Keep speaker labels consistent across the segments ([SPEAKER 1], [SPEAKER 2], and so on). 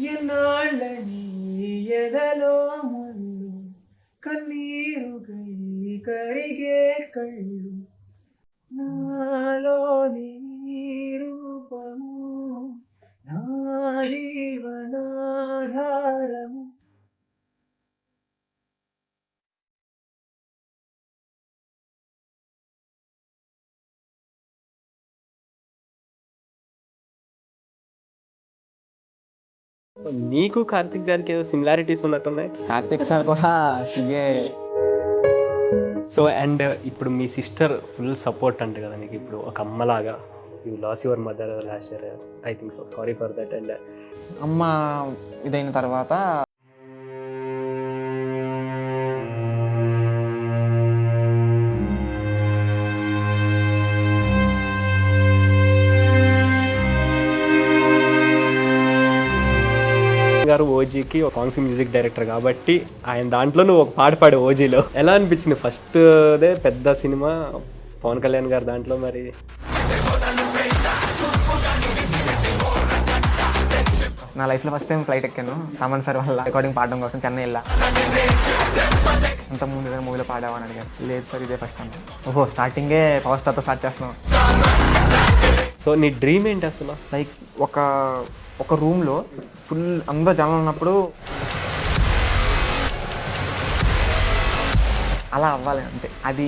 [SPEAKER 1] ఎన్నాళ్ళని ఎదలో ముళ్ళు కన్నీరుగై కరిగే కళ్ళు నాలోని రూపము నా జీవనాధారము. నీకు కార్తిక్ గారికి ఏదో సిమిలారిటీస్ ఉన్నట్టున్నాయి.
[SPEAKER 2] కార్తిక్ సార్ కూడా సిగే.
[SPEAKER 1] సో అండ్ ఇప్పుడు మీ సిస్టర్ ఫుల్ సపోర్ట్ అంట కదా నీకు ఇప్పుడు ఒక అమ్మలాగా. You lose your mother last year I think so, sorry for that. And
[SPEAKER 2] అమ్మ ఇదైన తర్వాత
[SPEAKER 1] గారు ఓజీకి సాంగ్స్ మ్యూజిక్ డైరెక్టర్ కాబట్టి ఆయన దాంట్లో నువ్వు ఒక పాట పాడే ఓజీలో ఎలా అనిపించింది? ఫస్ట్ దే పెద్ద సినిమా పవన్ కళ్యాణ్ గారు దాంట్లో. మరి
[SPEAKER 2] నా లైఫ్లో ఫస్ట్ టైం ఫ్లైట్ ఎక్కాను తమన్ సార్ వల్ల రికార్డింగ్ పాడడం కోసం చెన్నై వెళ్ళా. అంతకుముందు ఏదైనా మూవీలో పాడావా అని అడిగాను. లేదు సార్ ఇదే ఫస్ట్ టైం. ఓహో స్టార్టింగే పవర్ స్టార్తో స్టార్ట్ చేస్తున్నాం.
[SPEAKER 1] సో నీ డ్రీమ్ ఏంటి అసలు?
[SPEAKER 2] లైక్ ఒక రూమ్లో ఫుల్ అందరూ జనం ఉన్నప్పుడు అలా అవ్వాలి అంతే. అది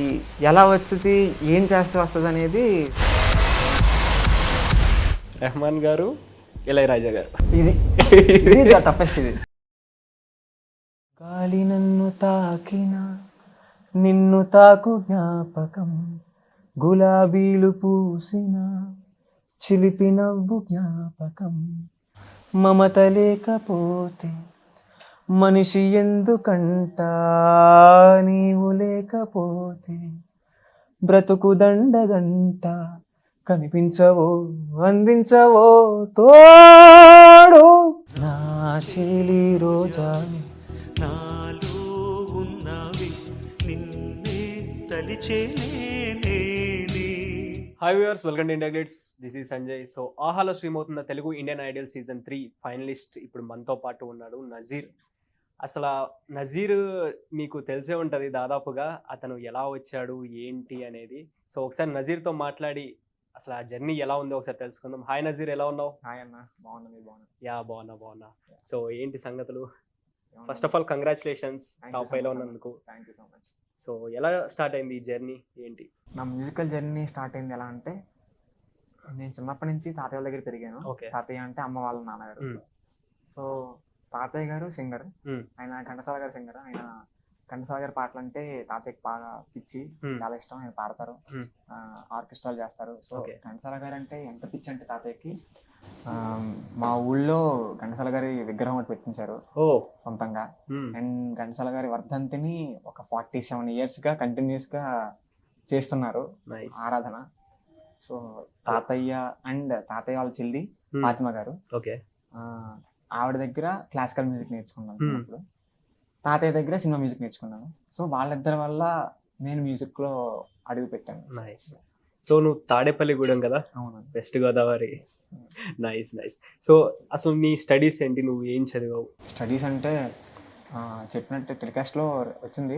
[SPEAKER 2] ఎలా వస్తుంది, ఏం చేస్తే వస్తుంది అనేది
[SPEAKER 1] రెహమాన్ గారు, ఇళయరాజా గారు.
[SPEAKER 2] ఇది టఫెస్ట్. ఇది గాలి నన్ను తాకిన నిన్ను తాకు జ్ఞాపకం, గులాబీలు పూసిన చిలిపి నవ్వు జ్ఞాపకం, మమత లేకపోతే మనిషి ఎందుకంట, నీవు లేకపోతే బ్రతుకు దండగంట, కనిపించవో అందించవో తోడు నా చెలి రోజా
[SPEAKER 3] నాలో ఉన్నవి నిన్నే తలిచేనే.
[SPEAKER 1] Hi viewers, welcome to India glitz. This is Sanjay. So ఆహాలో స్ట్రీమ్ అవుతున్న Telugu Indian idol season 3 finalist ఇప్పుడు మనతో పాటు ఉన్నాడు నజీర్. అసలు నజీర్ మీకు తెలిసే ఉంటుంది దాదాపుగా, అతను ఎలా వచ్చాడు ఏంటి అనేది. సో ఒకసారి నజీర్తో మాట్లాడి అసలు ఆ జర్నీ ఎలా ఉందో ఒకసారి తెలుసుకుందాం. హాయ్ నజీర్, ఎలా ఉన్నావు?
[SPEAKER 2] హాయ్ అన్న, బాగున్నా.
[SPEAKER 1] యా బాగున్నా. సో ఏంటి సంగతులు? First of all congratulations top 5లో ఉన్నందుకు.
[SPEAKER 2] Thank you so much.
[SPEAKER 1] So ఎలా స్టార్ట్ అయింది ఈ జర్నీ ఏంటి?
[SPEAKER 2] నా మ్యూజికల్ జర్నీ స్టార్ట్ అయింది ఎలా అంటే, నేను చిన్నప్పటి నుంచి తాతయ్య వాళ్ళ దగ్గర పెరిగాను. తాతయ్య అంటే అమ్మ వాళ్ళ నాన్నగారు. సో తాతయ్య గారు సింగర్, ఆయన ఘంటసాల గారు సింగర్. ఆయన ఘంటసాల గారి పాటలు అంటే తాతయ్యకి బాగా పిచ్చి, చాలా ఇష్టం. ఆయన పాడతారు, ఆర్కెస్ట్రాలు చేస్తారు. సో ఘంటసాల గారు అంటే ఎంత పిచ్చి అంటే తాతయ్యకి, మా ఊళ్ళో ఘంటసాల గారి విగ్రహం ఒకటి పెట్టించారు సొంతంగా. అండ్ ఘంటసాల గారి వర్ధంతిని ఒక 47 years గా కంటిన్యూస్ గా చేస్తున్నారు ఆరాధన. సో తాతయ్య అండ్ తాతయ్య వాళ్ళ చెల్లి ఫాతిమా గారు, ఆవిడ దగ్గర క్లాసికల్ మ్యూజిక్ నేర్చుకున్నాను చిన్నప్పుడు. తాతయ్య దగ్గర సినిమా మ్యూజిక్ నేర్చుకున్నాను. సో వాళ్ళిద్దరి వల్ల నేను మ్యూజిక్ లో అడుగు పెట్టాను.
[SPEAKER 1] సో నువ్వు తాడేపల్లిగూడెం కదా?
[SPEAKER 2] అవును,
[SPEAKER 1] వెస్ట్ గోదావరి. నైస్. సో అసలు నీ స్టడీస్ ఏంటి? నువ్వు ఏం చదివావు?
[SPEAKER 2] స్టడీస్ అంటే చెప్పినట్టు టెలికాస్ట్ లో వచ్చింది,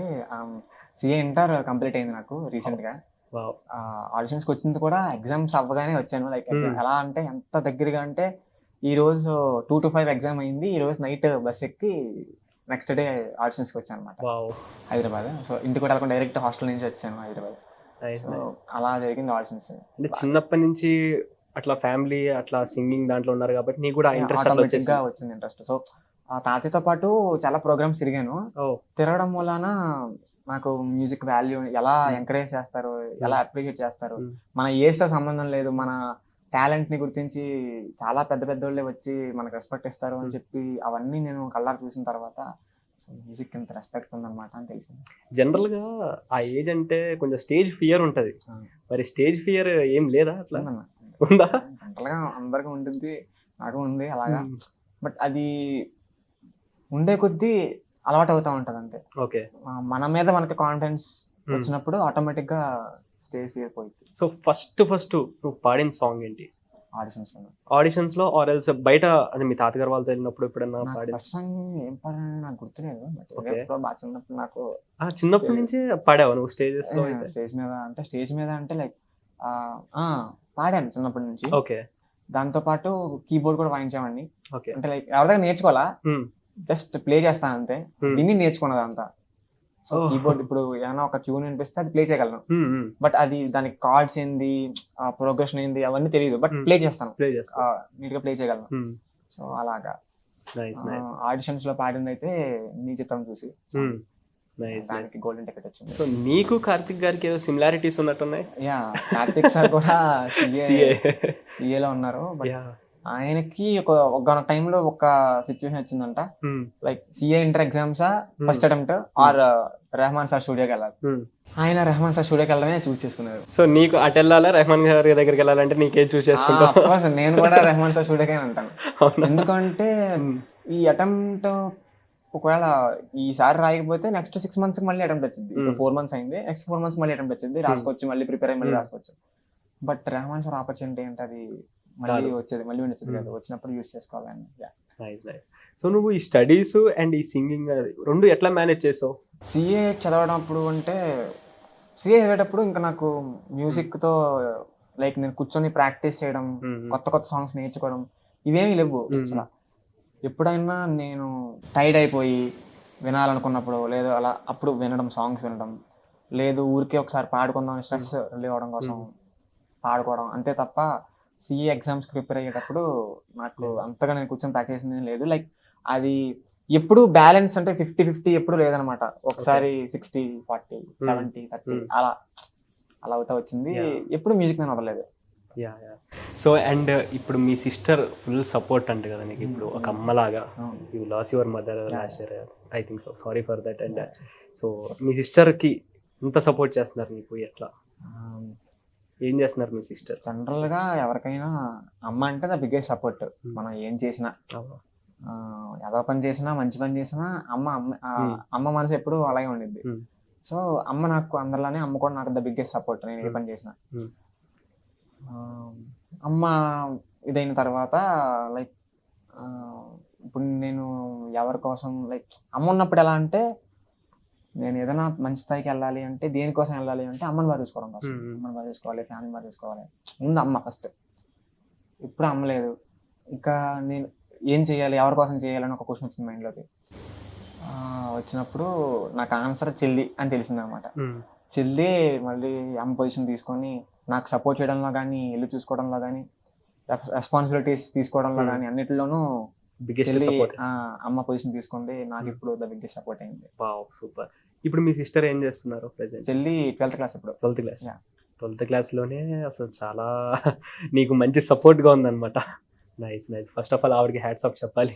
[SPEAKER 2] సిఏ ఇంటర్ కంప్లీట్ అయింది నాకు రీసెంట్ గా. ఆడిషన్స్కి వచ్చింది కూడా ఎగ్జామ్స్ అవ్వగానే వచ్చాను. లైక్ ఎలా అంటే ఎంత దగ్గరగా అంటే, ఈ రోజు 2 to 5 ఎగ్జామ్ అయింది, ఈ రోజు నైట్ బస్ ఎక్కి నెక్స్ట్ డే ఆడిషన్స్కి వచ్చాను అనమాట హైదరాబాద్. సో ఇంటికి కూడా వెళ్ళకుండా డైరెక్ట్ హాస్టల్ నుంచి వచ్చాను హైదరాబాద్. సో అలా జరిగింది ఆడిషన్స్.
[SPEAKER 1] అంటే చిన్నప్పటి నుంచి అట్లా ఫ్యామిలీ అట్లా సింగింగ్ దాంట్లో ఉన్నారు కాబట్టి నీకు కూడా ఇంట్రెస్ట్
[SPEAKER 2] వచ్చింది ఇంట్రెస్ట్. సో ఆ తాతయ్యతో పాటు చాలా ప్రోగ్రామ్స్ తిరిగాను. తిరగడం వలన నాకు మ్యూజిక్ వాల్యూ ఎలా ఎంకరేజ్ చేస్తారు, ఎలా అప్రిషియేట్ చేస్తారు, మన ఏజ్ తో సంబంధం లేదు, మన టాలెంట్ ని గుర్తించి చాలా పెద్ద వాళ్ళే వచ్చి మనకు రెస్పెక్ట్ ఇస్తారు అని చెప్పి అవన్నీ నేను కళ్ళారు చూసిన తర్వాత మ్యూజిక్ ఇంత రెస్పెక్ట్ ఉందన్నమాట అని తెలిసింది.
[SPEAKER 1] జనరల్ గా ఆ ఏజ్ అంటే కొంచెం స్టేజ్ ఫియర్ ఉంటది, మరి స్టేజ్ ఫియర్ ఏం లేదా? అట్లా ఉందా?
[SPEAKER 2] జనరల్ గా అందరికీ ఉంటుంది, నాకు ఉంది అలాగా. బట్ అది ఉండే కొద్దీ అలవాటు అవుతా ఉంటది అంతే.
[SPEAKER 1] ఓకే,
[SPEAKER 2] మన మీద మనకి కాన్ఫిడెన్స్ వచ్చినప్పుడు ఆటోమేటిక్ గా స్టేజ్ ఫియర్ పోయింది.
[SPEAKER 1] సో ఫస్ట్ నువ్వు పాడిన సాంగ్ ఏంటి? ఆడిషన్స్ లో ఆర్ ఎల్స్ బయట అంటే మీ తాతగారు వాళ్ళతో వెళ్ళినప్పుడు ఎప్పుడన్నా పాడి
[SPEAKER 2] ఫస్ట్ సాంగ్ ఏం పాడాను నాకు గుర్తులేదు. But
[SPEAKER 1] Okay.
[SPEAKER 2] ఎప్పుడో బాగా చిన్నప్పుడు నాకు
[SPEAKER 1] చిన్నప్పటి నుంచే పాడావు నువ్వు స్టేజెస్ లో అయితే?
[SPEAKER 2] స్టేజ్ మీద అంటే లైక్ పాడాను చిన్నప్పటి నుంచి.
[SPEAKER 1] ఓకే
[SPEAKER 2] దాంతో పాటు కీబోర్డ్ కూడా వాయించామండి.
[SPEAKER 1] ఓకే
[SPEAKER 2] అంటే లైక్ ఎవరి దగ్గర నేర్చుకోవాలా, జస్ట్ ప్లే చేస్తాను అంతే. దీన్ని నేర్చుకున్నది అంతా. So
[SPEAKER 1] Oh.
[SPEAKER 2] కీబోర్డ్ ఇప్పుడు ఏమైనా ఒక ట్యూన్ వినిపిస్తే అది ప్లే చేయగలను. బట్ అది దానికి కార్డ్స్ ఏంది, ప్రోగ్రెషన్ ఏంది అవన్నీ తెలియదు. బట్ ప్లే చేస్తాను,
[SPEAKER 1] ప్లే చేస్తా.
[SPEAKER 2] నీట్ గా ప్లే చేయగలను. సో అలాగా
[SPEAKER 1] నైస్ నైస్
[SPEAKER 2] ఆడిషన్స్ లో పాడింది అయితే నీ చిత్రం చూసి
[SPEAKER 1] నైస్.
[SPEAKER 2] దానికి గోల్డెన్ టికెట్ వచ్చింది.
[SPEAKER 1] సో నీకు కార్తిక్ గారికి ఏదో సిమిలారిటీస్ ఉన్నట్టున్నాయి.
[SPEAKER 2] యా కార్తిక్ సార్ కూడా
[SPEAKER 1] CA.
[SPEAKER 2] సిఏలో ఉన్నారు. బట్ ఆయనకి ఒక టైంలో ఒక సిచ్యువేషన్ వచ్చిందంట. Like CA inter exams first attempt R Rahman sir స్టూడియోకి వెళ్ళాలి. ఆయన రెహమాన్ సార్ స్టూడియోకి వెళ్ళడమే చూస్ చేసుకున్నారు.
[SPEAKER 1] సో నీకు అటు వెళ్ళాలా రెహమాన్ గారి దగ్గరికి వెళ్ళాలంటే నీకేం చూస్ చేసుకుంటావు?
[SPEAKER 2] నేను కూడా రెహమాన్ సార్ స్టూడియోకే అంటాను. ఎందుకంటే ఈ అటెంప్ట్ ఒకవేళ ఈసారి రాయకపోతే నెక్స్ట్ 6 months మళ్ళీ అటెంప్ట్ వచ్చింది. 4 months అయింది, నెక్స్ట్ 4 months మళ్ళీ అటెంప్ట్ వచ్చింది. రాసుకోవచ్చు, మళ్ళీ ప్రిపేర్ అయ్యి మళ్ళీ రాసుకోవచ్చు. బట్ రెహమాన్ సార్ ఆపర్చునిటీ అంటే అది మళ్ళీ వచ్చేది, మళ్ళీ వచ్చేది కదా, వచ్చినప్పుడు యూస్ చేసుకోవాలని.
[SPEAKER 1] సో నువ్వు ఈ స్టడీస్ అండ్ ఈ సింగింగ్ రెండు ఎట్లా మేనేజ్ చేసావు?
[SPEAKER 2] సిఏ చదవడప్పుడు అంటే సిఏ చదివేటప్పుడు ఇంకా నాకు మ్యూజిక్ తో లైక్ నేను కూర్చొని ప్రాక్టీస్ చేయడం, కొత్త కొత్త సాంగ్స్ నేర్చుకోవడం ఇవేమీ లేవు. అసలు ఎప్పుడైనా నేను టైర్డ్ అయిపోయి వినాలనుకున్నప్పుడు లేదు అలా అప్పుడు వినడం, సాంగ్స్ వినడం, లేదు ఊరికే ఒకసారి పాడుకుందాం స్ట్రెస్ రిలీవ్ అవడం కోసం పాడుకోవడం అంతే తప్ప సిఏ ఎగ్జామ్స్ ప్రిపేర్ అయ్యేటప్పుడు నాకు అంతగా నేను కూర్చొని ప్రాక్టీస్ లేదు. లైక్ అది ఎప్పుడు బ్యాలెన్స్ అంటే 50-50 ఎప్పుడు లేదనమాట. ఒకసారి 60-40 70-30 అలా అవుతా వచ్చింది. ఎప్పుడు మ్యూజిక్ నేను వదలలేదు.
[SPEAKER 1] సో అండ్ ఇప్పుడు మీ సిస్టర్ ఫుల్ సపోర్ట్ అంట కదా నీకు ఇప్పుడు ఒక అమ్మలాగా. You lose your mother last year I think so, sorry for that. And so మీ సిస్టర్కి ఎంత సపోర్ట్ చేస్తున్నారు నీకు? ఎట్లా ఏం చేస్తున్నారు మీ సిస్టర్?
[SPEAKER 2] జనరల్ గా ఎవరికైనా అమ్మ అంటే ద బిగ్గెస్ట్ సపోర్ట్. మనం ఏం చేసినా, ఏదో పని చేసినా, మంచి పని చేసినా అమ్మ మనసు ఎప్పుడు అలాగే ఉండిద్ది. సో అమ్మ నాకు అందరిలానే, అమ్మ కూడా నాకు ద బిగ్గెస్ట్ సపోర్ట్ నేను ఏ పని చేసినా. అమ్మ ఇదైన తర్వాత లైక్ ఇప్పుడు నేను ఎవరి కోసం లైక్ అమ్మ ఉన్నప్పుడు ఎలా అంటే నేను ఏదైనా మంచి స్థాయికి వెళ్ళాలి అంటే దేనికోసం వెళ్ళాలి అంటే అమ్మని బాగా చూసుకోవడం కోసం. అమ్మని బాగా చూసుకోవాలి, ఫ్యామిలీ బాగా చూసుకోవాలి. ముందు అమ్మ ఫస్ట్. ఇప్పుడు అమ్మ లేదు, ఇంకా నేను ఏం చేయాలి, ఎవరి కోసం చేయాలని ఒక క్వశ్చన్ వచ్చింది మైండ్లోకి. వచ్చినప్పుడు నాకు ఆన్సర్ చెల్లి అని తెలిసింది అనమాట. చెల్లి మళ్ళీ అమ్మ పొజిషన్ తీసుకొని నాకు సపోర్ట్ చేయడంలో కానీ, ఇల్లు చూసుకోవడంలో కానీ, రెస్పాన్సిబిలిటీస్ తీసుకోవడంలో కానీ అన్నిటిలోనూ అమ్మ పొజిషన్ తీసుకుంది. నాకు ఇప్పుడు ద బిగ్గెస్ట్ సపోర్ట్ అయింది.
[SPEAKER 1] సూపర్. ఇప్పుడు మీ సిస్టర్ ఏం చేస్తున్నారు ప్రెసెంట్?
[SPEAKER 2] చెల్లి 12th క్లాస్. ఇప్పుడు
[SPEAKER 1] 12th క్లాస్లోనే అసలు చాలా నీకు మంచి సపోర్ట్గా ఉందన్నమాట. నైస్. ఫస్ట్ ఆఫ్ ఆల్ ఆవిడకి హ్యాట్స్ ఆఫ్ చెప్పాలి.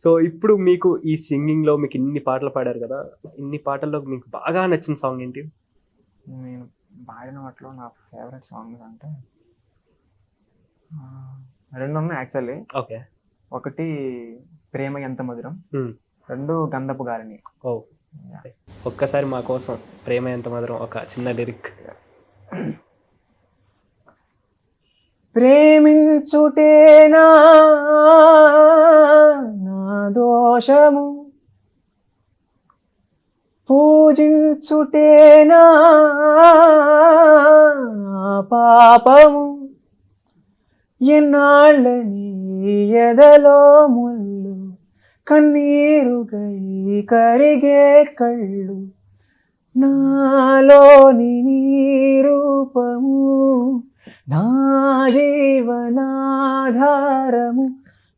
[SPEAKER 1] సో ఇప్పుడు మీకు ఈ సింగింగ్లో మీకు ఇన్ని పాటలు పాడారు కదా, ఇన్ని పాటల్లో మీకు బాగా నచ్చిన సాంగ్ ఏంటి?
[SPEAKER 2] నేను పాడిన వాటిలో నా ఫేవరెట్ సాంగ్స్ అంటే 2 ఉన్నాయి యాక్చువల్లీ.
[SPEAKER 1] ఓకే.
[SPEAKER 2] ఒకటి ప్రేమ ఎంత మధురం, 2 గంధపు గాలిని.
[SPEAKER 1] ఒక్కసారి మా కోసం ప్రేమ ఎంత మధురం ఒక చిన్న లిరిక్.
[SPEAKER 2] ప్రేమించుటేనా నా దోషము, పూజించుటేనా పాపము, ఎన్నాళ్ళని ఎదలో ముళ్ళు, కన్నీరుగై కరిగే కళ్ళు, నాలోని నీ రూపము, నా జీవనాధారము,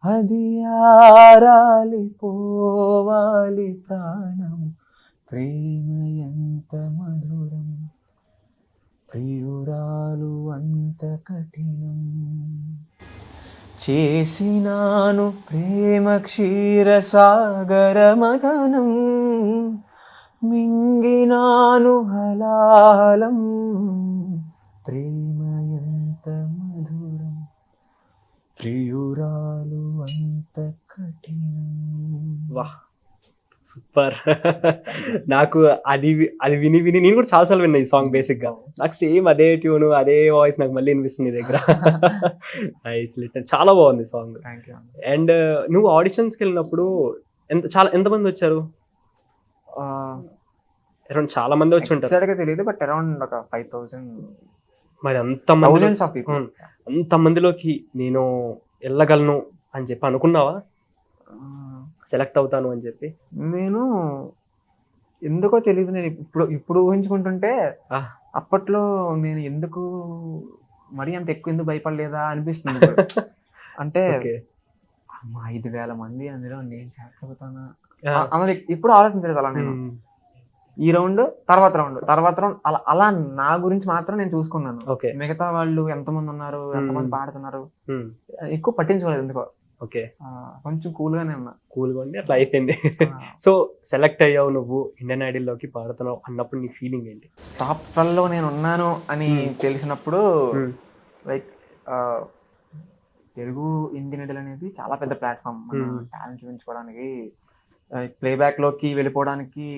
[SPEAKER 2] అది ఆరాలి పోవాలి ప్రాణము, ప్రేమ ఎంత మధురం, ప్రియురాలు అంత కఠినం, చేసినాను ప్రేమ క్షీరసాగర మదనం, మింగినాను హలాలం, ప్రేమ ఎంత మధురం, ప్రియురాలు అంత కఠినం.
[SPEAKER 1] వాహ్, సూపర్. నాకు అది అది విని విని నేను కూడా చాలాసార్లు విన్నా ఈ సాంగ్. బేసిక్ గా నాకు సేమ్ అదే ట్యూన్ అదే వాయిస్ నాకు మళ్ళీ వినిపిస్తుంది నీ దగ్గర. నైస్ లిటన్, చాలా బాగుంది సాంగ్.
[SPEAKER 2] Thank you.
[SPEAKER 1] అండ్ నువ్వు ఆడిషన్స్కి వెళ్ళినప్పుడు ఎంతమంది వచ్చారు? అరౌండ్ చాలా మంది వచ్చి ఉంటారు.
[SPEAKER 2] ఎగ్జాక్ట్ గా తెలియదు, బట్ అరౌండ్ ఒక 5,000.
[SPEAKER 1] మరి
[SPEAKER 2] థౌజండ్స్ ఆఫ్ పీపుల్.
[SPEAKER 1] అంతమందిలోకి నేను వెళ్ళగలను అని చెప్పి అనుకున్నావా? సెలెక్ట్ అవుతాను అని చెప్పి?
[SPEAKER 2] నేను ఎందుకో తెలియదు, నేను ఇప్పుడు ఊహించుకుంటుంటే అప్పట్లో నేను ఎందుకు మరీ అంత ఎక్కువ ఎందుకు భయపడలేదా అనిపిస్తుంది ఇప్పుడు. అంటే 5,000 మంది అందులో నేను సెలెక్ట్ అవుతానా అన్నది ఇప్పుడు ఆలోచించలేదు అలా. నేను ఈ రౌండ్ తర్వాత రౌండ్ అలా నా గురించి మాత్రం నేను చూసుకున్నాను. మిగతా వాళ్ళు ఎంతమంది ఉన్నారు, ఎంతమంది పాడుతున్నారు ఎక్కువ పట్టించుకోలేదు ఎందుకో. కొంచెం కూల్ గానే ఉన్నా.
[SPEAKER 1] కూల్గా ఉండి అట్లా అయిపోయింది. సో సెలెక్ట్ అయ్యావు నువ్వు, ఇండియన్ ఐడల్ లోకి పాడుతున్నావు అన్నప్పుడు నీ ఫీలింగ్ ఏంటి?
[SPEAKER 2] టాప్ 12 లో నేను ఉన్నాను అని తెలిసినప్పుడు లైక్ తెలుగు ఇండియన్ ఐడల్ అనేది చాలా పెద్ద ప్లాట్ఫామ్. మన టాలెంట్ చూపించుకోవడానికి, ప్లేబ్యాక్ లోకి వెళ్ళిపోవడానికి,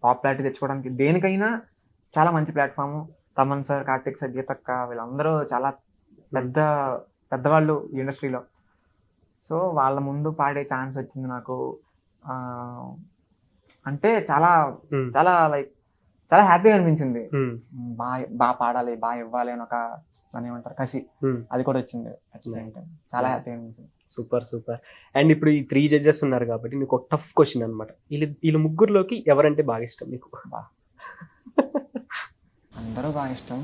[SPEAKER 2] పాపులారిటీ తెచ్చుకోవడానికి, దేనికైనా చాలా మంచి platform. Thaman sir, Karthik sir, గీతక్క వీళ్ళందరూ చాలా పెద్దవాళ్ళు ఈ ఇండస్ట్రీలో. సో వాళ్ళ ముందు పాడే ఛాన్స్ వచ్చింది నాకు. అంటే చాలా చాలా లైక్ చాలా హ్యాపీగా అనిపించింది. బాగా పాడాలి, బాగా ఇవ్వాలి అని ఒక దాన్ని ఏమంటారు కసి, అది కూడా వచ్చింది. చాలా హ్యాపీగా అనిపించింది.
[SPEAKER 1] Super super. అండ్ ఇప్పుడు ఈ 3 జడ్జెస్ ఉన్నారు కాబట్టి నీకు ఒక టఫ్ క్వశ్చన్ అనమాట. వీళ్ళు ముగ్గురులోకి ఎవరంటే బాగా ఇష్టం నీకు?
[SPEAKER 2] అందరూ బాగా ఇష్టం,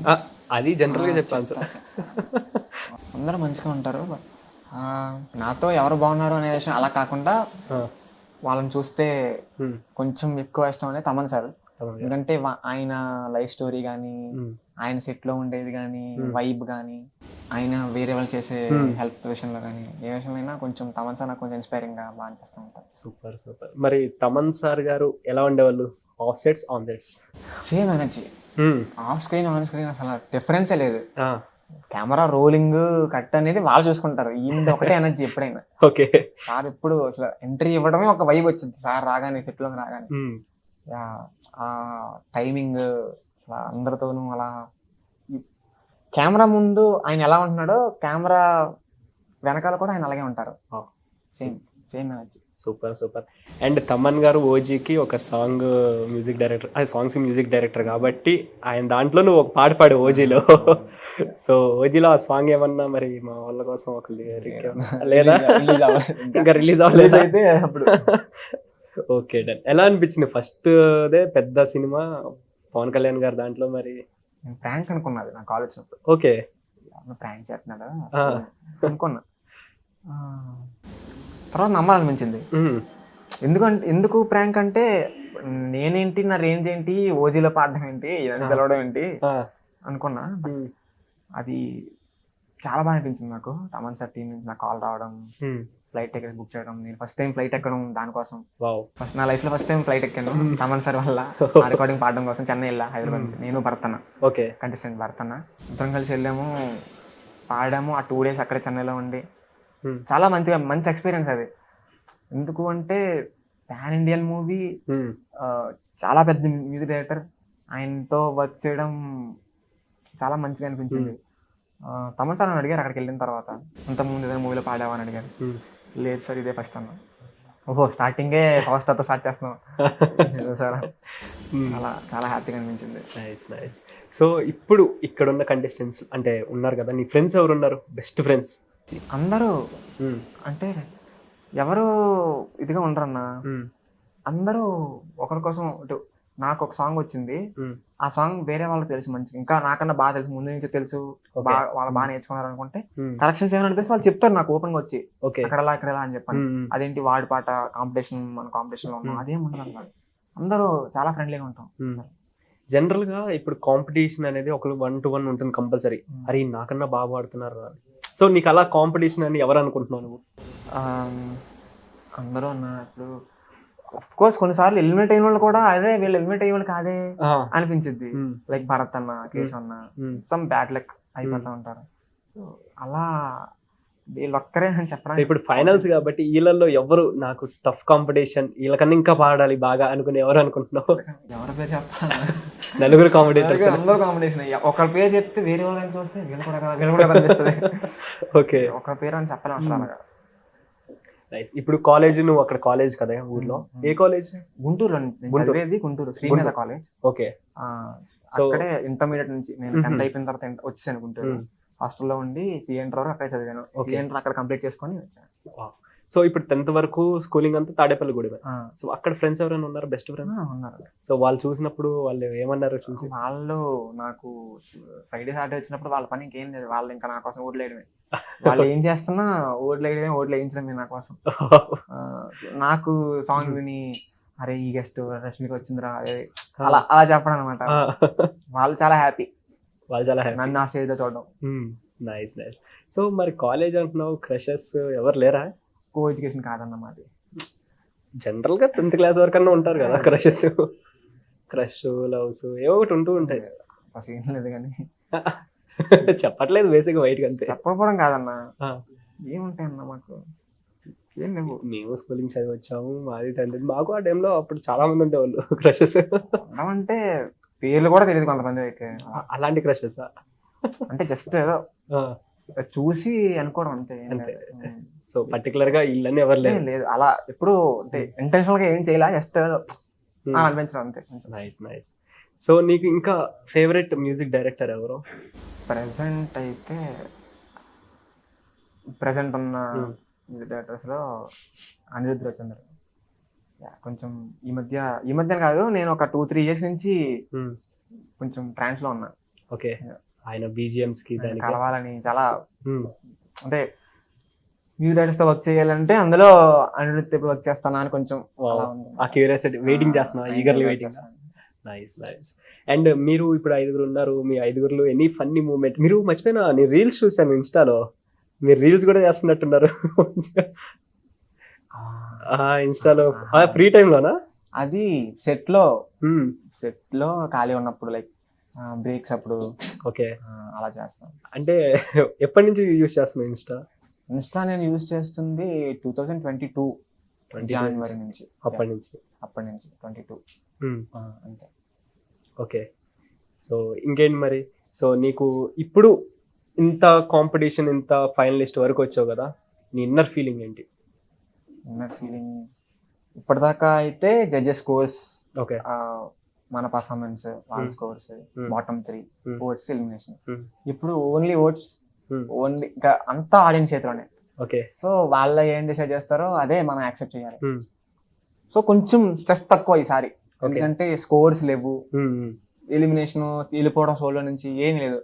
[SPEAKER 1] అది జనరల్ గా చెప్పాను సార్.
[SPEAKER 2] అందరూ మంచిగా ఉంటారు. నాతో ఎవరు బాగున్నారు అనే విషయం అలా కాకుండా వాళ్ళని చూస్తే కొంచెం ఎక్కువ ఇష్టం అనేది తమన్ సార్. ఎందుకంటే ఆయన లైఫ్ స్టోరీ కానీ, ఆయన సెట్ లో ఉండేది కానీ, వైబ్ కానీ, ఆయన వేరే వాళ్ళు చేసే హెల్ప్ విషయంలో కానీ, ఏ విషయమైనా కొంచెం తమన్ సార్ నాకు కొంచెం ఇన్స్పైరింగ్ గా బాగా అనిపిస్తూ ఉంటారు.
[SPEAKER 1] Super super. మరి తమన్ సార్ గారు ఎలా ఉండేవాళ్ళు? Of sets, on sets
[SPEAKER 2] same energy. Off screen, on screen అసలు డిఫరెన్సే లేదు. కెమెరా రోలింగ్ కట్ అనేది వాళ్ళు చూసుకుంటారు, ఈయన ఒకటే ఎనర్జీ ఎప్పుడైనా. సార్ ఎప్పుడు అసలు ఎంట్రీ ఇవ్వడమే ఒక వైబ్ వచ్చింది సార్ రాగానే, సెట్ లోకి రాగానే. ఆ టైమింగ్ అందరితోనూ అలా. కెమెరా ముందు ఆయన ఎలా ఉంటున్నాడో కెమెరా వెనకాల కూడా ఆయన అలాగే ఉంటారు. Same energy.
[SPEAKER 1] Super super. And Thaman గారు ఓజీకి ఒక సాంగ్ మ్యూజిక్ డైరెక్టర్, అది సాంగ్స్ మ్యూజిక్ డైరెక్టర్ కాబట్టి ఆయన దాంట్లో నువ్వు ఒక పాట పాడు ఓజీలో. సో ఓజీలో ఆ సాంగ్ ఏమన్నా మరి మా వాళ్ళ కోసం ఒక లేదా? ఇంకా రిలీజ్ అవ్వలేదు అయితే అప్పుడు. Okay done. ఎలా అనిపించింది ఫస్ట్ దే పెద్ద సినిమా పవన్ కళ్యాణ్ గారు దాంట్లో? మరి
[SPEAKER 2] ప్రాంక్ అనుకున్నది నా కాలేజ్ ఉన్నప్పుడు.
[SPEAKER 1] ఓకే,
[SPEAKER 2] ప్రాంక్ చేస్తున్నాడా అనుకున్నా. తర్వాత నమ్మాలనిపించింది. ఎందుకు ప్రాంక్ అంటే నేనేంటి, నా రేంజ్ ఏంటి, ఓజీలో పాడడం ఏంటి, ఇవన్నీ పిలవడం ఏంటి అనుకున్నా. అది చాలా బాగా అనిపించింది నాకు. తమన్ సార్ టీం నుంచి నాకు కాల్ రావడం, ఫ్లైట్ టికెట్స్ బుక్ చేయడం, నేను ఫస్ట్ టైం ఫ్లైట్ ఎక్కడం దానికోసం. ఫస్ట్ నా లైఫ్ లో ఫస్ట్ టైం ఫ్లైట్ ఎక్కాను తమన్ సార్ వల్ల. రికార్డింగ్ పాడడం కోసం చెన్నై వెళ్ళా, హైదరాబాద్ నుంచి. నేను భర్తన్న, కంటెస్టెంట్ భర్తన్న, ఇద్దరం కలిసి వెళ్ళాము, పాడాము. ఆ 2 days అక్కడే చెన్నైలో ఉండి చాలా మంచి ఎక్స్పీరియన్స్ అది. ఎందుకు అంటే పాన్ ఇండియన్ మూవీ, చాలా పెద్ద మ్యూజిక్ డైరెక్టర్, ఆయనతో వర్క్ చేయడం చాలా మంచిగా అనిపించింది. తమన్ సార్ అని అడిగారు అక్కడికి వెళ్ళిన తర్వాత, అంతకుముందు ఏదైనా మూవీలో పాడావా అని అడిగారు. లేదు సార్ ఇదే ఫస్ట్ అన్నా. ఓహో స్టార్టింగే ఫస్ట్ తో స్టార్ట్ చేస్తున్నాం సార్. అలా చాలా హ్యాపీగా అనిపించింది.
[SPEAKER 1] Nice nice. సో ఇప్పుడు ఇక్కడ ఉన్న కంటెస్టెంట్స్ అంటే ఉన్నారు కదా, నీ ఫ్రెండ్స్ ఎవరు ఉన్నారు? బెస్ట్ ఫ్రెండ్స్
[SPEAKER 2] అందరూ అంటే ఎవరు ఇదిగా ఉండరన్నా. అందరూ ఒకరి కోసం. నాకు ఒక సాంగ్ వచ్చింది, ఆ సాంగ్ వేరే వాళ్ళకి తెలుసు మంచిగా, ఇంకా నాకన్నా బాగా తెలుసు, ముందు నుంచి తెలుసు, వాళ్ళు బాగా నేర్చుకున్నారు అనుకుంటే కరెక్షన్స్ ఏమైనా అనిపిస్తే వాళ్ళు చెప్తారు నాకు ఓపెన్ గా వచ్చి, అక్కడ ఎలా అని చెప్పాను. అదేంటి వాడి పాట కాంపిటీషన్, మన కాంపిటీషన్ లో ఉన్నాం, అదేం ఉండదు అన్నమాట. అందరూ చాలా ఫ్రెండ్లీగా ఉంటాం.
[SPEAKER 1] జనరల్ గా ఇప్పుడు కాంపిటీషన్ అనేది ఒక 1-to-1 ఉంటుంది కంపల్సరీ. అరే నాకన్నా బాగా పాడుతున్నారు. సో నీకు అలా కాంపిటీషన్ అని ఎవరు అనుకుంటున్నావు నువ్వు?
[SPEAKER 2] అందరూ అన్నా. ఇప్పుడు అఫ్ కోర్స్ కొన్నిసార్లు ఎలిమినేట్ అయిన వాళ్ళు కూడా అదే వీళ్ళు ఎలిమినేట్ అయ్యే వాళ్ళు కాదే అనిపించింది. లైక్ భరత్ అన్న, కేశవ్ అన్న, మొత్తం బ్యాడ్ లక్ అయిపోతా ఉంటారు. అలా వీళ్ళు ఒక్కరే అని
[SPEAKER 1] సో
[SPEAKER 2] చెప్పడానికి
[SPEAKER 1] ఇప్పుడు ఫైనల్స్ కాబట్టి వీళ్ళల్లో ఎవరు నాకు టఫ్ కాంపిటీషన్ వీళ్ళకన్నా ఇంకా పాడాలి బాగా అనుకుని ఎవరు అనుకుంటున్నావు?
[SPEAKER 2] ఎవరి పేరు చెప్పాలి?
[SPEAKER 1] నలుగురు కాంపిటేటర్స్.
[SPEAKER 2] అందరూ కాంబినేషన్. ఒకరి పేరు చెప్తే వేరే వాళ్ళని చూస్తే వీళ్ళు కూడా కనిపిస్తుంది.
[SPEAKER 1] ఓకే,
[SPEAKER 2] ఒకరి పేరు అని చెప్పలేము అసలు అలాగా.
[SPEAKER 1] నైస్. ఇప్పుడు కాలేజ్, నువ్వు అక్కడ కాలేజ్ కదా ఊర్లో, ఏ కాలేజ్?
[SPEAKER 2] గుంటూరు. చదివేది గుంటూరు శ్రీమేధ కాలేజ్.
[SPEAKER 1] ఓకే.
[SPEAKER 2] అక్కడే ఇంటర్మీడియట్ నుంచి నేను 10th అయిపోయిన తర్వాత వచ్చేసాను గుంటూరు. హాస్టల్లో ఉండి సిఎంటర్ వరకు అక్కడే చదివాను. సిఎంటర్ అక్కడ కంప్లీట్ చేసుకొని వచ్చాను.
[SPEAKER 1] సో ఇప్పుడు 10th వరకు స్కూలింగ్ అంతా తాడేపల్లి గూడెమే. సో అక్కడ ఫ్రెండ్స్ ఎవరైనా ఉన్నారు, బెస్ట్ ఫ్రెండ్స్
[SPEAKER 2] ఉన్నారు?
[SPEAKER 1] సో వాళ్ళు చూసినప్పుడు వాళ్ళు ఏమన్నారు చూసి?
[SPEAKER 2] వాళ్ళు నాకు ఫ్రైడే సాటర్డే వచ్చినప్పుడు వాళ్ళ పని ఇంకేం లేదు, వాళ్ళు ఇంకా నా కోసం ఓట్లు వేయడమే. వాళ్ళు ఏం చేస్తున్నా ఓట్లు వేయడమే, ఓట్లు వేయించడమే నా కోసం. నాకు సాంగ్ విని అరే ఈ గెస్ట్ రష్మికి వచ్చిందిరా అలా అలా చెప్పడం అనమాట. వాళ్ళు చాలా హ్యాపీ,
[SPEAKER 1] వాళ్ళు చాలా హ్యాపీ
[SPEAKER 2] నన్ను ఆ స్టేజ్ లో చూడడం.
[SPEAKER 1] Nice nice. సో మరి కాలేజ్ అంటున్నావు, క్రషెస్ ఎవరు లేరా?
[SPEAKER 2] కో ఎడ్యుకేషన్ కాదన్నమాట.
[SPEAKER 1] జనరల్ గా 10th క్లాస్ వరకు అన్నా ఉంటారు కదా క్రషెస్, క్రష్ లవ్స్ ఏవో ఒకటి ఉంటూ ఉంటాయి.
[SPEAKER 2] అసలు ఏం లేదు కానీ
[SPEAKER 1] చెప్పట్లేదు, బేసిక్ వైట్ అంతే.
[SPEAKER 2] చెప్పకపోవడం కాదన్నా, ఏముంటాయి అన్న మాకు ఏం లేవు.
[SPEAKER 1] మేము స్కూలింగ్ చదివి వచ్చాము, మాది 10th. మాకు ఆ టైంలో అప్పుడు చాలా మంది ఉండేవాళ్ళు క్రషెస్.
[SPEAKER 2] అంటే పేర్లు కూడా తెలియదు కొంతమంది అయితే.
[SPEAKER 1] అలాంటి క్రషెస్
[SPEAKER 2] అంటే జస్ట్ చూసి అనుకోవడం అంతే.
[SPEAKER 1] సో పర్టికులర్ గా ఇళ్ళని ఎవరు
[SPEAKER 2] లేదు అలా ఎప్పుడు అంటే ఇంటెన్షనల్ గా ఏం చేయాల, జస్ట్ అనిపించడం అంతే.
[SPEAKER 1] Nice nice. సో నీకు ఇంకా ఫేవరెట్ మ్యూజిక్ డైరెక్టర్ ఎవరు?
[SPEAKER 2] ప్రెసెంట్ అయితే ప్రెసెంట్ ఉన్న మ్యూజిక్ డైరెక్టర్స్ లో అనిరుద్ధ్ రవిచంద్ర. కొంచెం ఈ మధ్య కాదు, నేను ఒక 2-3 years నుంచి కొంచెం ట్రాన్స్ లో ఉన్నా.
[SPEAKER 1] ఓకే. ఆయన బీజిఎంస్ కి
[SPEAKER 2] కలవాలని చాలా, అంటే మ్యూజిక్ డైరెక్టర్స్ తో వర్క్ చేయాలంటే అందులో అనిరుద్ధ్ ఎప్పుడు వర్క్ చేస్తానా అని కొంచెం
[SPEAKER 1] ఆ క్యూరియాసిటీ, వెయిటింగ్ చేస్తున్నా, eagerly waiting. Nice nice. And మీరు ఇప్పుడు 5 ఉన్నారు, మీ 5లో ఎనీ ఫన్నీ మూమెంట్? మీరు మర్చిపోయినా, నేను రీల్స్ చూసాను ఇన్స్టాలో, మీరు రీల్స్ కూడా చేస్తున్నట్టున్నారు ఇన్స్టాలో ఫ్రీ టైమ్ లోనా?
[SPEAKER 2] అది సెట్ లో ఖాళీ ఉన్నప్పుడు, లైక్ బ్రేక్స్ అప్పుడు.
[SPEAKER 1] ఓకే,
[SPEAKER 2] అలా చేస్తాను.
[SPEAKER 1] అంటే ఎప్పటి నుంచి యూజ్ చేస్తున్నావు
[SPEAKER 2] ఇన్స్టా? నేను యూజ్ చేస్తుంది 2022 జనవరి నుంచి. అప్పటి నుంచి 22 అంతే.
[SPEAKER 1] ఓకే. సో ఇంకేంటి మరి? సో నీకు ఇప్పుడు ఇంత కాంపిటీషన్, ఇంత ఫైనలిస్ట్ వరకు వచ్చావు కదా, నీ ఇన్నర్ ఫీలింగ్ ఏంటి?
[SPEAKER 2] ఇన్నర్ ఫీలింగ్ ఇప్పటిదాకా అయితే జడ్జెస్ స్కోర్స్, ఓకే, మన పర్ఫార్మెన్స్, వాళ్ళ స్కోర్స్, బాటమ్ 3 ఓట్స్, ఎలిమినేషన్. ఇప్పుడు ఓన్లీ ఓట్స్, ఓన్లీ ఇంకా అంతా ఆడియన్స్ చేతిలోనే.
[SPEAKER 1] ఓకే.
[SPEAKER 2] సో వాళ్ళ ఏం డిసైడ్ చేస్తారో అదే మనం యాక్సెప్ట్ చేయాలి. సో కొంచెం స్ట్రెస్ తక్కువ ఈసారి, ఎందుకంటే స్కోర్స్ లేవు, ఎలిమినేషన్ వెళ్ళిపోవడం సోలో నుంచి ఏం లేదు.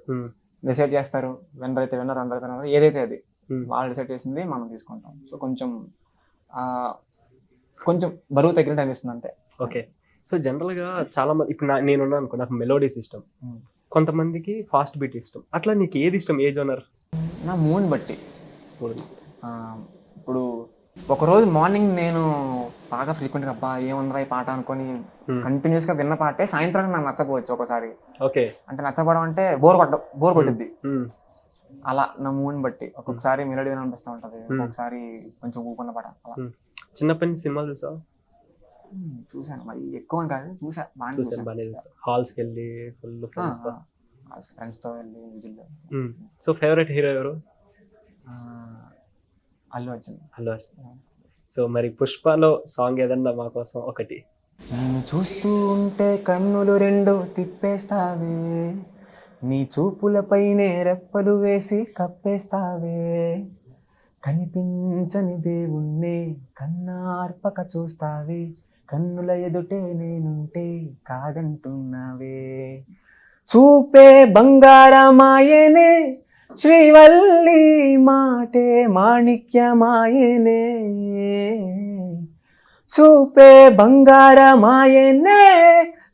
[SPEAKER 2] డిసైడ్ చేస్తారు, విన్నర్ అయితే విన్నర్, అందరైతే ఏదైతే అది వాళ్ళు డిసైడ్ చేసింది మనం తీసుకుంటాం. సో కొంచెం బరువు తగ్గినట్టు అనిపిస్తుంది అంతే.
[SPEAKER 1] ఓకే. సో జనరల్ గా చాలా మంది, ఇప్పుడు నేనున్నా అనుకో, నాకు మెలోడీస్ ఇష్టం, కొంతమందికి ఫాస్ట్ బీట్ ఇష్టం. అట్లా నీకు ఏది ఇష్టం, ఏ జోనర్?
[SPEAKER 2] నా మూడ్ బట్టి. ఇప్పుడు ఒకరోజు మార్నింగ్ నేను బాగా ఫ్రీక్వెంట్ గా అబ్బా ఏముందిరా ఈ పాట అనుకొని కంటిన్యూస్ గా విన్న పాటే సాయంత్రానికి నాకు నచ్చకపోవచ్చు ఒకసారి.
[SPEAKER 1] ఓకే.
[SPEAKER 2] అంటే నచ్చకపోవడం అంటే బోర్ కొట్టిద్ది. అలా నా మూడ్ బట్టి ఒక్కొక్కసారి మెలోడీ అనిపిస్తూ ఉంటది, ఒక్కొక్కసారి కొంచెం ఊపున్న పాట. అలా.
[SPEAKER 1] చిన్నప్పటి నుంచి సినిమాలు చూసావా?
[SPEAKER 2] చూసాను, మరి ఎక్కువ కాదు, చూసా బాగా.
[SPEAKER 1] హాల్స్ కి వెళ్ళి ఫుల్
[SPEAKER 2] ఫ్రెండ్స్ తో వెళ్ళి విజిల్.
[SPEAKER 1] సో ఫేవరెట్ హీరో ఎవరు?
[SPEAKER 2] అల్లు అర్జున్.
[SPEAKER 1] సో మరి పుష్పలో సాంగ్ ఏదన్నా మా కోసం ఒకటి?
[SPEAKER 2] నేను చూస్తూ ఉంటే కన్నులు రెండు తిప్పేస్తావే, నీ చూపులపైనే రెప్పలు వేసి కప్పేస్తావే, కనిపించని దేవుణ్ణే కన్నార్పక చూస్తావే, కన్నుల ఎదుటే నేనుంటే కాదంటున్నావే, చూపే బంగారమాయనే శ్రీవల్లి, మాటే మాణిక్యమాయనే, చూపే బంగారమాయనే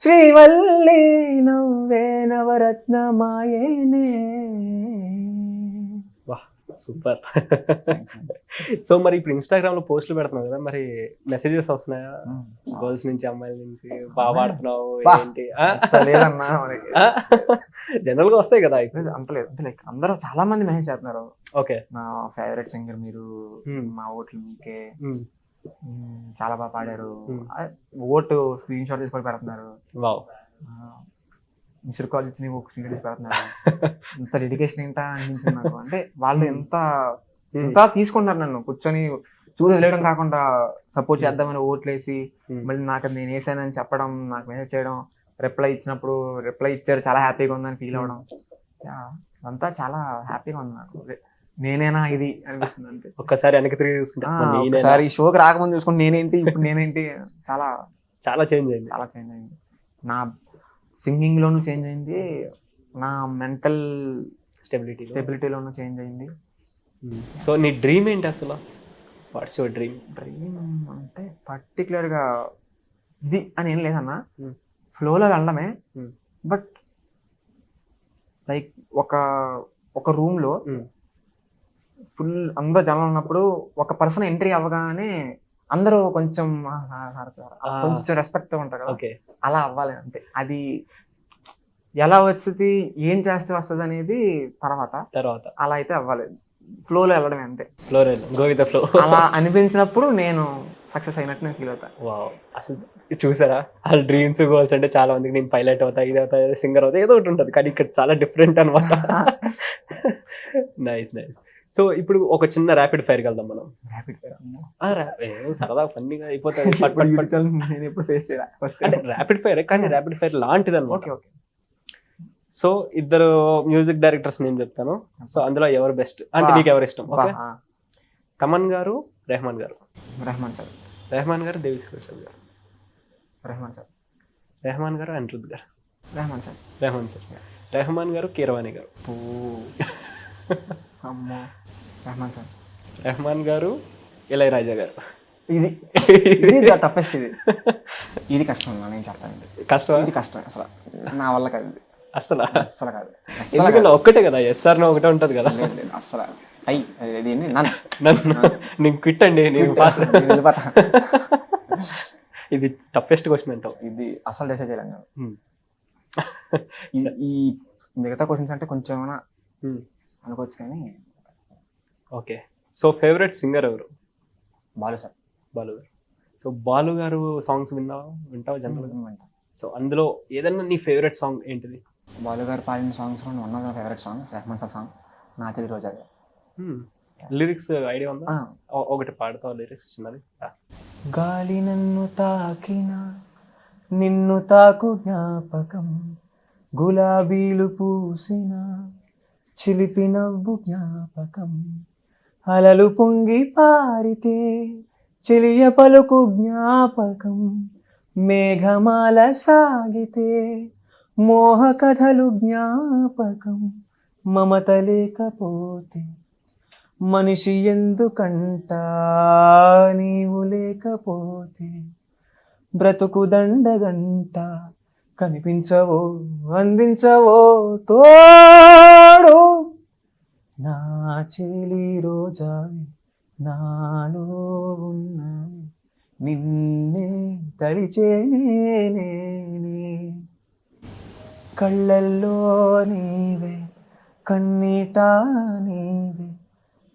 [SPEAKER 2] శ్రీవల్లి, నవ్వే నవరత్నమాయనే.
[SPEAKER 1] వా, సూపర్. సో మరి ఇప్పుడు ఇన్స్టాగ్రామ్ లో పోస్టులు పెడుతున్నావు కదా, మరి మెసేజెస్ వస్తున్నాయా గర్ల్స్ నుంచి, అమ్మాయిల నుంచి, బాగా పాడుతున్నావు ఏంటి?
[SPEAKER 2] లేదన్నా,
[SPEAKER 1] జనరల్ గా వస్తాయి కదా.
[SPEAKER 2] అంతలేదు, లైక్ అందరూ చాలా మంది మెసేజ్ చేస్తున్నారు,
[SPEAKER 1] ఓకే.
[SPEAKER 2] నా ఫేవరెట్ సింగర్ మీరు, మా ఓట్లు మీకే, చాలా బాగా పాడారు, ఓటు స్క్రీన్ షాట్ తీసుకొని పెడుతున్నారు,
[SPEAKER 1] వావ్,
[SPEAKER 2] మిస్డ్ కాల్ ఇచ్చి ఒక స్క్రీన్ తీసి పెడుతున్నారు, ఇంత డెడికేషన్ ఏంటా అనిపించింది నాకు. అంటే వాళ్ళు ఎంత తీసుకుంటారు నన్ను కూర్చొని చూసి వదిలేయడం కాకుండా సపోర్ట్ చేద్దామని ఓట్లు వేసి మళ్ళీ నాకు నేను వేసానని చెప్పడం, నాకు మెసేజ్ చేయడం, రిప్లై ఇచ్చినప్పుడు రిప్లై ఇచ్చారు చాలా హ్యాపీగా ఉందని ఫీల్ అవ్వడం, అంతా చాలా హ్యాపీగా ఉంది నాకు. నేనేనా ఇది అనిపిస్తుంది అంతే.
[SPEAKER 1] ఒక్కసారి వెనక్కి తిరిగి చూసుకుంటా,
[SPEAKER 2] ఒకసారి ఈ షోకి రాకముందు చూసుకుంటే నేనేంటి ఇప్పుడు నేనేంటి, చాలా
[SPEAKER 1] చాలా చేంజ్ అయింది.
[SPEAKER 2] చాలా చేంజ్ అయింది. నా సింగింగ్ లోను చేంజ్ అయింది, నా మెంటల్ స్టెబిలిటీలోను చేంజ్ అయింది.
[SPEAKER 1] సో నీ డ్రీమ్ ఏంటి అసలు? What's your dream?
[SPEAKER 2] డ్రీమ్ అంటే పర్టికులర్గా ఇది అని ఏం లేదన్నా, ఫ్లోలో వెళ్ళడమే. బట్ లైక్ ఒక రూమ్లో ఫుల్ అందరూ జనం ఉన్నప్పుడు ఒక పర్సన్ ఎంట్రీ అవ్వగానే అందరూ కొంచెం రెస్పెక్ట్ ఉంటారు కదా, అలా అవ్వాలి అంతే. అది ఎలా వచ్చింది, ఏం చేస్తే వస్తుంది అనేది తర్వాత అలా అయితే అవ్వాలి, ఫ్లోలో వెళ్ళడమే అంతే. అలా అనిపించినప్పుడు నేను సక్సెస్ అయినట్టు నేను ఫీల్ అవుతా.
[SPEAKER 1] అసలు చూసారా, అసలు డ్రీమ్స్ గోల్స్ అంటే చాలా మందికి నేను పైలట్ అవుతా, ఇది అవుతా, సింగర్ అవుతా, ఏదో ఒకటి ఉంటుంది, కానీ ఇక్కడ చాలా డిఫరెంట్ అనమాట. Nice nice. సో ఇప్పుడు ఒక చిన్న ర్యాపిడ్ ఫైర్ వెళ్దాం మనం.
[SPEAKER 2] ర్యాపిడ్ ఫైర్
[SPEAKER 1] సరదా ఫన్నీగా అయిపోతుంది.
[SPEAKER 2] నేను ఎప్పుడు ఫేస్ చేయాలి
[SPEAKER 1] అంటే ర్యాపిడ్ ఫైర్, కానీ ర్యాపిడ్ ఫైర్ లాంటిది అనమాట.
[SPEAKER 2] ఓకే.
[SPEAKER 1] సో ఇద్దరు మ్యూజిక్ డైరెక్టర్స్ నేను చెప్తాను. సో అందులో ఎవరు బెస్ట్ అంటే నీకు ఎవరు ఇష్టం? ఓకే, తమన్ గారు, రెహమాన్ గారు.
[SPEAKER 2] రెహమాన్ సార్.
[SPEAKER 1] రెహమాన్ గారు, దేవిశ్రీ ప్రసాద్ గారు.
[SPEAKER 2] రెహమాన్ సార్.
[SPEAKER 1] రెహమాన్ గారు, అనిరుద్ గారు.
[SPEAKER 2] రెహమాన్ సార్.
[SPEAKER 1] రెహమాన్ సార్. రెహమాన్ గారు, కీరవాణి గారు.
[SPEAKER 2] అమ్మో. రెహమాన్ సార్.
[SPEAKER 1] రెహమాన్ గారు, ఇళయరాజా గారు.
[SPEAKER 2] ఇది టఫెస్ట్. ఇది కష్టం, నేను చెప్తాను.
[SPEAKER 1] కష్టం?
[SPEAKER 2] ఇది కష్టం అసలు, నా వల్ల కాదు
[SPEAKER 1] అసలు.
[SPEAKER 2] అసలు కాదు,
[SPEAKER 1] ఎందుకంటే ఒక్కటే కదా, ఎస్ఆర్ ఒకటే ఉంటది కదా.
[SPEAKER 2] అసలు
[SPEAKER 1] నీకు క్విట్ అండి, నేను పాస్. ఇది టఫెస్ట్ క్వశ్చన్ అంటావు?
[SPEAKER 2] ఇది అసలు డిసైడ్ చేయలేం కదా. ఈ మిగతా క్వశ్చన్స్ అంటే కొంచెం ఏమైనా అనుకోవచ్చు కానీ.
[SPEAKER 1] ఓకే. సో ఫేవరెట్ సింగర్ ఎవరు?
[SPEAKER 2] బాలు సార్.
[SPEAKER 1] బాలు గారు. సో బాలు గారు సాంగ్స్ వింటావు జనరల్గా? సో అందులో ఏదన్నా నీ ఫేవరెట్ సాంగ్ ఏంటిది?
[SPEAKER 2] బాలు గారు పాడిన సాంగ్స్ లో one of the favourite song Rahman sir song నా చెల్లి రోజా.
[SPEAKER 1] లిరిక్స్ ఐడియా ఉందా? ఒకటి పాడతావు లిరిక్స్ చిన్నది?
[SPEAKER 3] గాలి నన్ను తాకిన నిన్ను తాకు జ్ఞాపకం, గులాబీలు పూసిన చిలిపి నవ్వు జ్ఞాపకం, అలలు పొంగి పారితే చెలియ పలుకు జ్ఞాపకం, మేఘమాల సాగితే మోహ కథలు జ్ఞాపకం, మమత లేకపోతే మనిషి ఎందుకంట, నీవు లేకపోతే బ్రతుకు దండగంట, కనిపించవో అందించవో తోడు, నా చెలి రోజా నాలో ఉన్నావి, నిన్నే తలిచేనే, కళ్ళల్లో నీవే కన్నీట నీవే,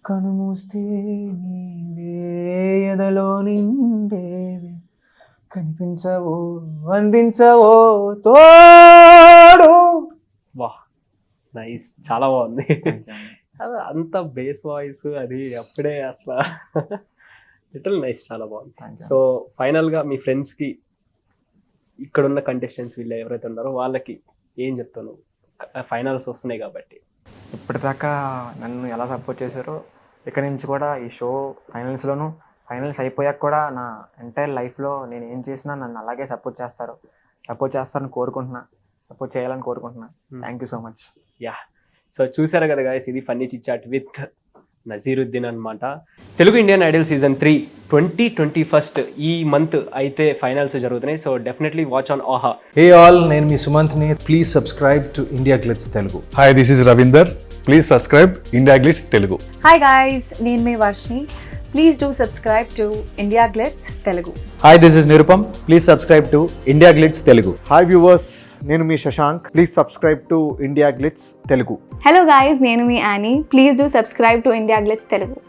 [SPEAKER 3] కనుమూస్తే నీవే ఎదలో నిండేవే, కనిపించవో అందించవో తోడు.
[SPEAKER 1] వాహ్, నైస్, చాలా బాగుంది. అంత బేస్ వాయిస్ అది అప్పుడే అసలు లిటిల్ నైస్, చాలా బాగుంది. సో ఫైనల్ గా మీ ఫ్రెండ్స్ కి, ఇక్కడ ఉన్న కంటెస్టెంట్స్ వీళ్ళు ఎవరైతే ఉన్నారో వాళ్ళకి ఏం చెప్తాను? ఫైనల్స్ వస్తున్నాయి కాబట్టి.
[SPEAKER 2] ఇప్పటిదాకా నన్ను ఎలా సపోర్ట్ చేశారో ఇక్కడ నుంచి కూడా ఈ షో ఫైనల్స్లోను, ఫైనల్స్ అయిపోయాక కూడా నా ఎంటైర్ లైఫ్లో నేను ఏం చేసినా నన్ను అలాగే సపోర్ట్ చేస్తారని కోరుకుంటున్నా, సపోర్ట్ చేయాలని కోరుకుంటున్నా. Thank you so much.
[SPEAKER 1] Yeah, so చూసారు కదా గైస్, ఇది funny chit chat with Nazeeruddin అనమాట. తెలుగు ఇండియన్ ఐడల్ సీజన్ 3 2021 ఈ మంత్ అయితే ఫైనల్స్ జరుగుతున్నాయి. సో డెఫినెట్లీ వాచ్ ఆన్ ఆహా.
[SPEAKER 4] హే ఆల్, నేను మీ సుమంత్ని. Please subscribe to India Glitz Telugu.
[SPEAKER 5] Hi, this is Ravinder. Please subscribe India Glitz Telugu.
[SPEAKER 6] Hi guys, నేను మీ Varshini.
[SPEAKER 5] Please do subscribe to India Glitz Telugu.
[SPEAKER 4] Hi, this is Nirupam. Please subscribe to India Glitz Telugu.
[SPEAKER 3] Hi viewers, నేను మీ Shashank. Please subscribe to India Glitz Telugu.
[SPEAKER 6] Hello guys, నేను మీ Annie. Please do subscribe to India Glitz Telugu.